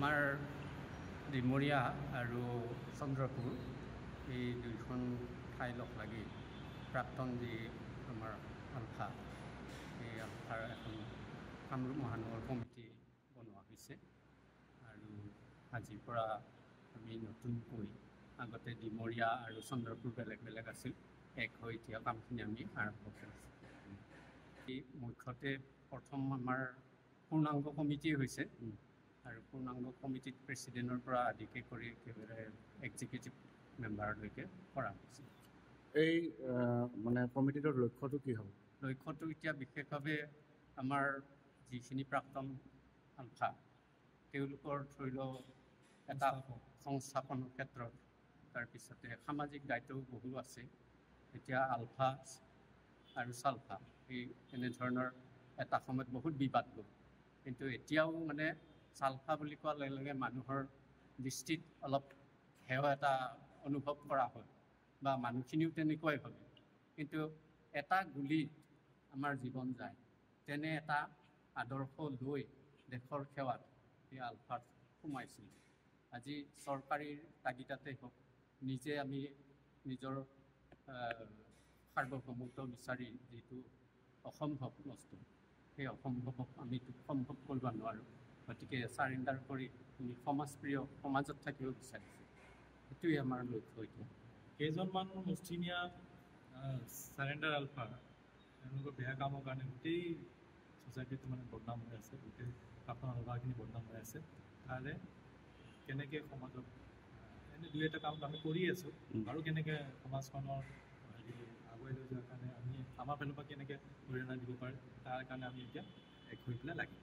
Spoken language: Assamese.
আমাৰ ডিমৰীয়া আৰু চন্দ্ৰপুৰ এই দুইখন ঠাই লগ লাগি প্ৰাক্তন যি আমাৰ আলফা এই আলফাৰ এখন কামৰূপ মহানগৰ কমিটি বনোৱা হৈছে আৰু আজিৰ পৰা আমি নতুনকৈ আগতে ডিমৰীয়া আৰু চন্দ্ৰপুৰ বেলেগ বেলেগ আছিল এক হৈ এতিয়া কামখিনি আমি আৰম্ভ কৰিছোঁ। এই মুখ্যতে প্ৰথম আমাৰ পূৰ্ণাংগ কমিটি হৈছে আৰু পূৰ্ণাংগ কমিটিত প্ৰেছিডেণ্টৰ পৰা আদিকে কৰি একেবাৰে এক্সিকিউটিভ মেম্বাৰলৈকে কৰা হৈছে। এই মানে কমিটিটোৰ লক্ষ্যটো কি হ'ব? লক্ষ্যটো এতিয়া বিশেষভাৱে আমাৰ যিখিনি প্ৰাক্তন আলফা তেওঁলোকৰ ধৰি লওক এটা সংস্থাপনৰ ক্ষেত্ৰত, তাৰপিছতে সামাজিক দায়িত্বও বহু আছে। এতিয়া আলফা আৰু চালফা এই এনেধৰণৰ এটা সময়ত বহুত বিবাদ গ'ল, কিন্তু এতিয়াও মানে চালফা বুলি কোৱাৰ লগে লগে মানুহৰ দৃষ্টিত অলপ হেয় এটা অনুভৱ কৰা হয় বা মানুহখিনিও তেনেকুৱাই ভাবে। কিন্তু এটা গুলীত আমাৰ জীৱন যায়, তেনে এটা আদৰ্শ লৈ দেশৰ সেৱাত এই আলফাত সোমাইছিল। আজি চৰকাৰীৰ তাগিদাতে হওক, নিজে আমি নিজৰ সাৰ্বভৌমত্ব বিচাৰি যিটো অসম্ভৱ বস্তু, সেই অসম্ভৱক আমি সম্ভৱ কৰিব নোৱাৰোঁ। গতিকে চাৰেণ্ডাৰ কৰি আমি সমাজপ্ৰিয় সমাজত থাকিব বিচাৰিছোঁ, সেইটোৱে আমাৰ লক্ষ্য। এতিয়া কেইজনমান মুষ্টিমীয়া চাৰেণ্ডাৰ আলফা তেওঁলোকৰ বেয়া কামৰ কাৰণে গোটেই ছ'চাইটিটো মানে বদনাম হৈ আছে, গোটেই প্ৰাক্তন আলফাখিনি বদনাম হৈ আছে। তাৰে কেনেকৈ সমাজক এনে দুই এটা কামটো আমি কৰি আছোঁ আৰু কেনেকৈ সমাজখনৰ হেৰি আগুৱাই লৈ যোৱাৰ কাৰণে আমি আমাৰ ফালৰ পৰা কেনেকৈ অৰিহণা দিব পাৰে তাৰ কাৰণে আমি এতিয়া এক হৈ পেলাই লাগিম।